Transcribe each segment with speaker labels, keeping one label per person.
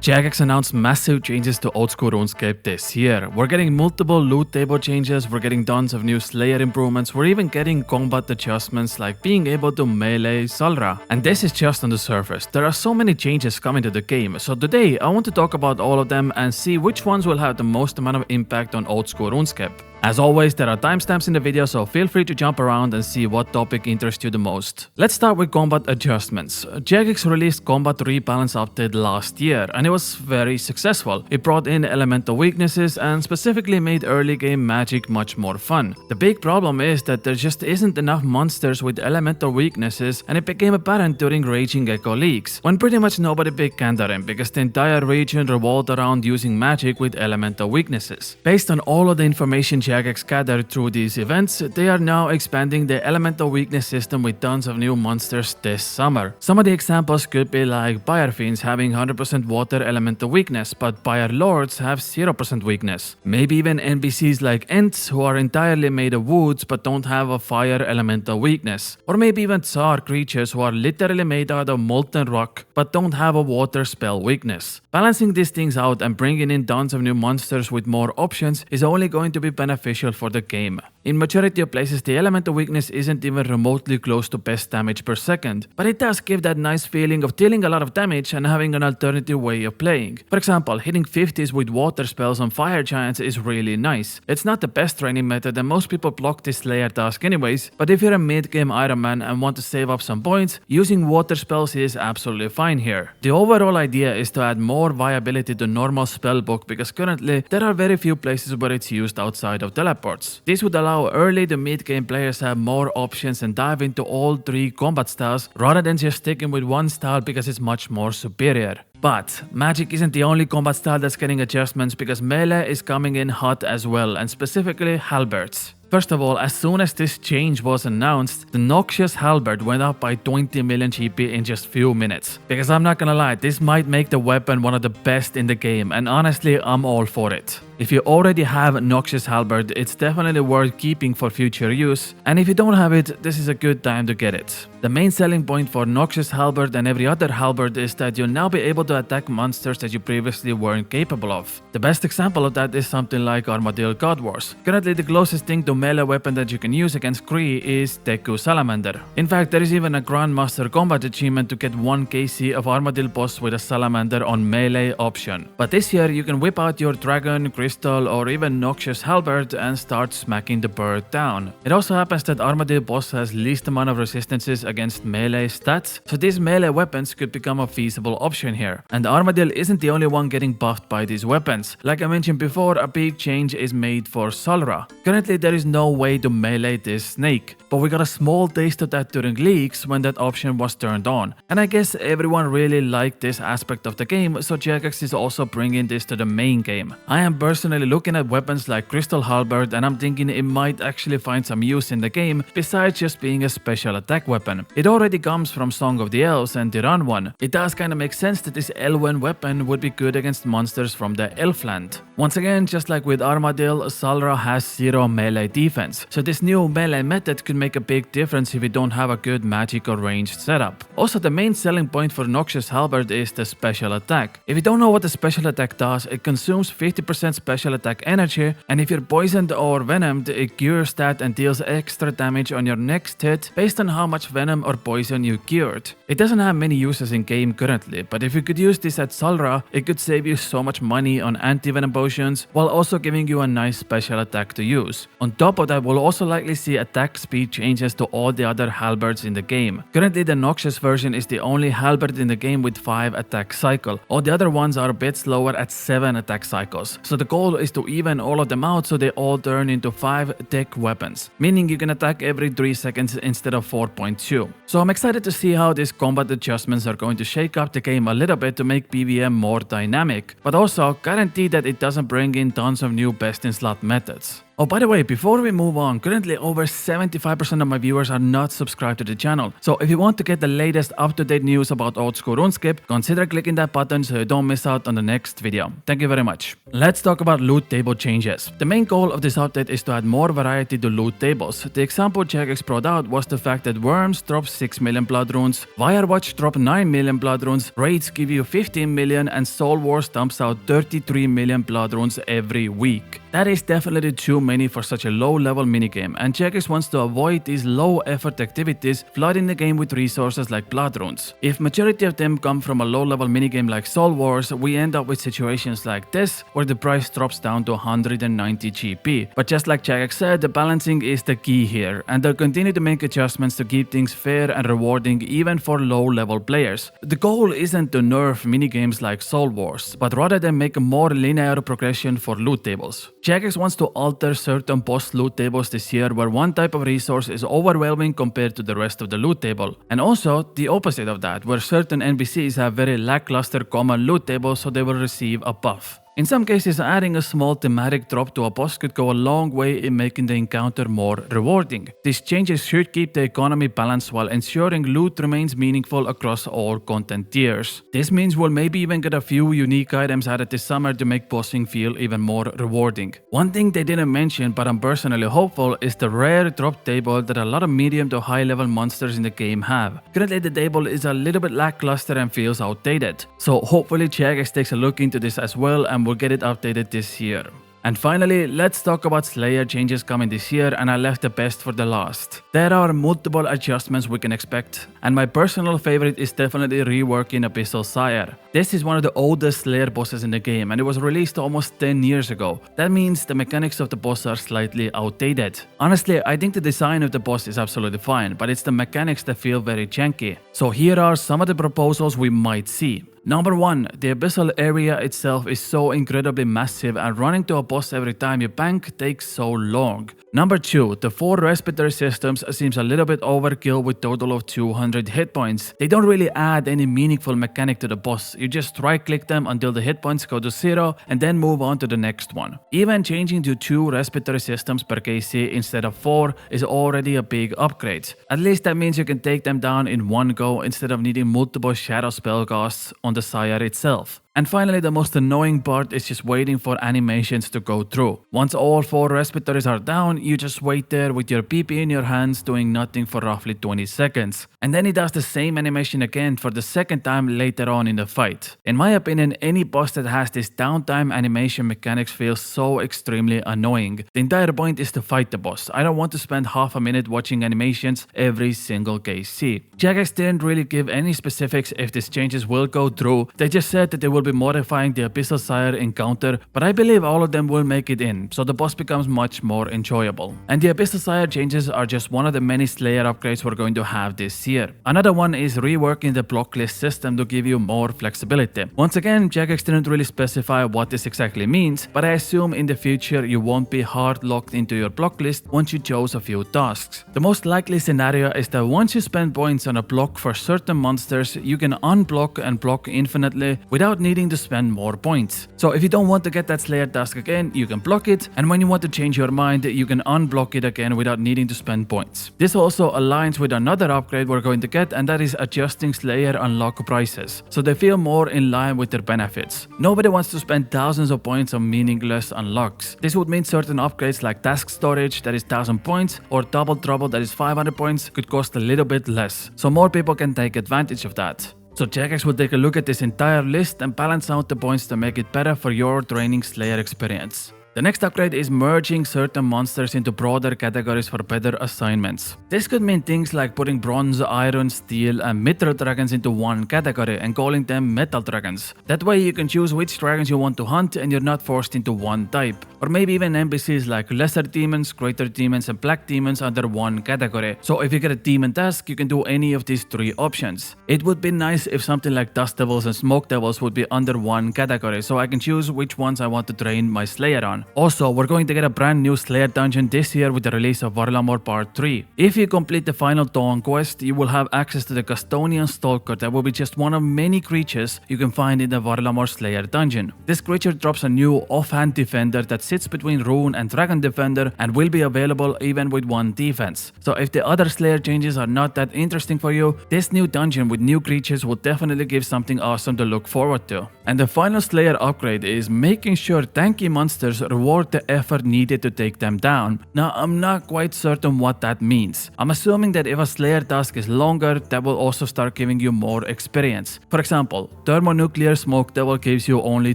Speaker 1: Jagex announced massive changes to Oldschool Runescape this year. We're getting multiple loot table changes, we're getting tons of new Slayer improvements, we're even getting combat adjustments like being able to melee Sire. And this is just on the surface. There are so many changes coming to the game, so today I want to talk about all of them and see which ones will have the most amount of impact on Oldschool Runescape. As always, there are timestamps in the video, so feel free to jump around and see what topic interests you the most. Let's start with combat adjustments. Jagex released Combat Rebalance update last year, and it was very successful. It brought in elemental weaknesses and specifically made early game magic much more fun. The big problem is that there just isn't enough monsters with elemental weaknesses, and it became apparent during Raging Echo leaks, when pretty much nobody picked Kandarin because the entire region revolved around using magic with elemental weaknesses. Based on all of the information Jagex gathered through these events, they are now expanding the elemental weakness system with tons of new monsters this summer. Some of the examples could be like Pyre Fiends having 100% water elemental weakness, but Pyre Lords have 0% weakness. Maybe even NPCs like Ents who are entirely made of woods but don't have a fire elemental weakness. Or maybe even Tsar creatures who are literally made out of molten rock but don't have a water spell weakness. Balancing these things out and bringing in tons of new monsters with more options is only going to be beneficial for the game. In majority of places, the elemental weakness isn't even remotely close to best damage per second, but it does give that nice feeling of dealing a lot of damage and having an alternative way of playing. For example, hitting 50s with water spells on fire giants is really nice. It's not the best training method and most people block this Slayer task anyways, but if you're a mid-game Iron Man and want to save up some points, using water spells is absolutely fine here. The overall idea is to add more viability to normal spellbook because currently there are very few places where it's used outside of teleports. This would allow early to mid-game players have more options and dive into all three combat styles rather than just sticking with one style because it's much more superior. But magic isn't the only combat style that's getting adjustments because melee is coming in hot as well, and specifically Halberds. First of all, as soon as this change was announced, the Noxious Halberd went up by 20 million GP in just few minutes. Because I'm not gonna lie, this might make the weapon one of the best in the game, and honestly, I'm all for it. If you already have Noxious Halberd, it's definitely worth keeping for future use, and if you don't have it, this is a good time to get it. The main selling point for Noxious Halberd and every other Halberd is that you'll now be able to attack monsters that you previously weren't capable of. The best example of that is something like Armadillo God Wars. Currently, the closest thing to melee weapon that you can use against Kree is Deku Salamander. In fact, there is even a Grandmaster combat achievement to get 1 KC of Armadillo boss with a Salamander on melee option. But this year, you can whip out your Dragon, Crystal, or even Noxious Halberd and start smacking the bird down. It also happens that Armadillo boss has least amount of resistances against melee stats, so these melee weapons could become a feasible option here. And Armadillo isn't the only one getting buffed by these weapons. Like I mentioned before, a big change is made for Sire. Currently, there is no way to melee this snake, but we got a small taste of that during leaks when that option was turned on. And I guess everyone really liked this aspect of the game, so Jagex is also bringing this to the main game. I am personally looking at weapons like Crystal Halberd and I'm thinking it might actually find some use in the game besides just being a special attack weapon. It already comes from Song of the Elves and Tiran one. It does kinda make sense that this Elven weapon would be good against monsters from the Elfland. Once again, just like with Armadillo, Sire has 0 melee defense, so this new melee method could make a big difference if you don't have a good magic or ranged setup. Also, the main selling point for Noxious Halberd is the special attack. If you don't know what the special attack does, it consumes 50% special attack energy, and if you're poisoned or venomed, it cures that and deals extra damage on your next hit based on how much venom or poison you cured. It doesn't have many uses in game currently, but if you could use this at Sire, it could save you so much money on anti-venom potions while also giving you a nice special attack to use. On top of that, we'll also likely see attack speed changes to all the other Halberds in the game. Currently, the Noxious version is the only Halberd in the game with 5 attack cycle. All the other ones are a bit slower at 7 attack cycles. So the goal is to even all of them out so they all turn into 5 tech weapons, meaning you can attack every 3 seconds instead of 4.2. So I'm excited to see how these combat adjustments are going to shake up the game a little bit to make PVM more dynamic, but also guarantee that it doesn't bring in tons of new best in slot methods. Oh, by the way, before we move on, currently over 75% of my viewers are not subscribed to the channel. So if you want to get the latest up-to-date news about Oldschool Runescape, consider clicking that button so you don't miss out on the next video. Thank you very much. Let's talk about loot table changes. The main goal of this update is to add more variety to loot tables. The example Jagex brought out was the fact that Worms drop 6 million blood runes, Firewatch drop 9 million blood runes, Raids give you 15 million, and Soul Wars dumps out 33 million blood runes every week. That is definitely too many for such a low-level minigame, and Jagex wants to avoid these low-effort activities flooding the game with resources like blood runes. If majority of them come from a low-level minigame like Soul Wars, we end up with situations like this, where the price drops down to 190 GP. But just like Jagex said, the balancing is the key here, and they'll continue to make adjustments to keep things fair and rewarding even for low-level players. The goal isn't to nerf minigames like Soul Wars, but rather than make a more linear progression for loot tables. Jagex wants to alter certain boss loot tables this year where one type of resource is overwhelming compared to the rest of the loot table. And also the opposite of that, where certain NPCs have very lackluster common loot tables, so they will receive a buff. In some cases, adding a small thematic drop to a boss could go a long way in making the encounter more rewarding. These changes should keep the economy balanced while ensuring loot remains meaningful across all content tiers. This means we'll maybe even get a few unique items added this summer to make bossing feel even more rewarding. One thing they didn't mention, but I'm personally hopeful, is the rare drop table that a lot of medium to high level monsters in the game have. Currently the table is a little bit lackluster and feels outdated. So hopefully Jagex takes a look into this as well, and we'll get it updated this year. And finally, let's talk about Slayer changes coming this year, and I left the best for the last. There are multiple adjustments we can expect, and my personal favorite is definitely reworking Abyssal Sire. This is one of the oldest Slayer bosses in the game, and it was released almost 10 years ago. That means the mechanics of the boss are slightly outdated. Honestly, I think the design of the boss is absolutely fine, but it's the mechanics that feel very janky. So here are some of the proposals we might see. Number 1, the abyssal area itself is so incredibly massive, and running to a boss every time you bank takes so long. Number 2, the 4 respiratory systems seems a little bit overkill with total of 200 hit points. They don't really add any meaningful mechanic to the boss. You just right click them until the hit points go to 0 and then move on to the next one. Even changing to 2 respiratory systems per KC instead of 4 is already a big upgrade. At least that means you can take them down in one go instead of needing multiple shadow spell casts on the sire itself. And finally, the most annoying part is just waiting for animations to go through. Once all 4 respiratories are down, you just wait there with your PP in your hands doing nothing for roughly 20 seconds. And then it does the same animation again for the second time later on in the fight. In my opinion, any boss that has this downtime animation mechanics feels so extremely annoying. The entire point is to fight the boss. I don't want to spend half a minute watching animations every single KC. Jagex didn't really give any specifics if these changes will go through. They just said that they will be modifying the Abyssal Sire encounter, but I believe all of them will make it in, so the boss becomes much more enjoyable. And the Abyssal Sire changes are just one of the many Slayer upgrades we're going to have this year. Another one is reworking the block list system to give you more flexibility. Once again, Jagex didn't really specify what this exactly means, but I assume in the future you won't be hard locked into your block list once you chose a few tasks. The most likely scenario is that once you spend points on a block for certain monsters, you can unblock and block infinitely without needing to spend more points. So if you don't want to get that Slayer task again, you can block it, and when you want to change your mind, you can unblock it again without needing to spend points. This also aligns with another upgrade we're going to get, and that is adjusting Slayer unlock prices, so they feel more in line with their benefits. Nobody wants to spend thousands of points on meaningless unlocks. This would mean certain upgrades like task storage that is 1000 points or double trouble that is 500 points could cost a little bit less, so more people can take advantage of that. So Jagex will take a look at this entire list and balance out the points to make it better for your training Slayer experience. The next upgrade is merging certain monsters into broader categories for better assignments. This could mean things like putting bronze, iron, steel and mithril dragons into one category and calling them metal dragons. That way you can choose which dragons you want to hunt and you're not forced into one type. Or maybe even NPCs like lesser demons, greater demons and black demons under one category. So if you get a demon task, you can do any of these 3 options. It would be nice if something like dust devils and smoke devils would be under one category, so I can choose which ones I want to train my Slayer on. Also, we're going to get a brand new Slayer dungeon this year with the release of Varlamore Part 3. If you complete the final Dawn quest, you will have access to the Custodian Stalker that will be just one of many creatures you can find in the Varlamore Slayer dungeon. This creature drops a new offhand defender that sits between Rune and Dragon Defender and will be available even with 1 defense. So if the other Slayer changes are not that interesting for you, this new dungeon with new creatures will definitely give something awesome to look forward to. And the final Slayer upgrade is making sure tanky monsters reward the effort needed to take them down. Now, I'm not quite certain what that means. I'm assuming that if a Slayer task is longer, that will also start giving you more experience. For example, Thermonuclear Smoke Devil gives you only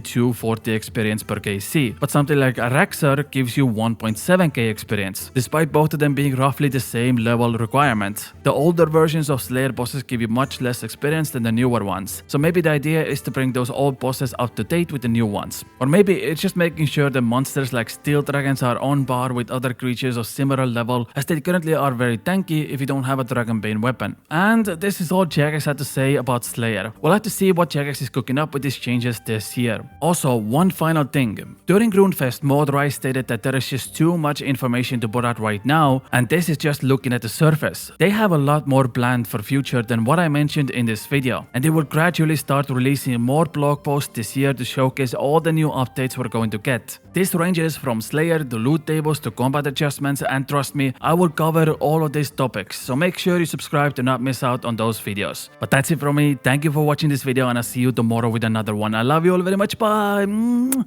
Speaker 1: 240 experience per KC, but something like Araxar gives you 1.7k experience, despite both of them being roughly the same level requirement. The older versions of Slayer bosses give you much less experience than the newer ones, so maybe the idea is to bring those old bosses up to date with the new ones. Or maybe it's just making sure that monsters like Steel Dragons are on par with other creatures of similar level, as they currently are very tanky if you don't have a Dragonbane weapon. And this is all Jagex had to say about Slayer. We'll have to see what Jagex is cooking up with these changes this year. Also, one final thing. During RuneFest, Modrai stated that there is just too much information to put out right now, and this is just looking at the surface. They have a lot more planned for future than what I mentioned in this video, and they will gradually start releasing more blog posts this year to showcase all the new updates we're going to get. This ranges from Slayer to loot tables to combat adjustments, and trust me, I will cover all of these topics, so make sure you subscribe to not miss out on those videos. But that's it from me. Thank you for watching this video, and I'll see you tomorrow with another one. I love you all very much. Bye.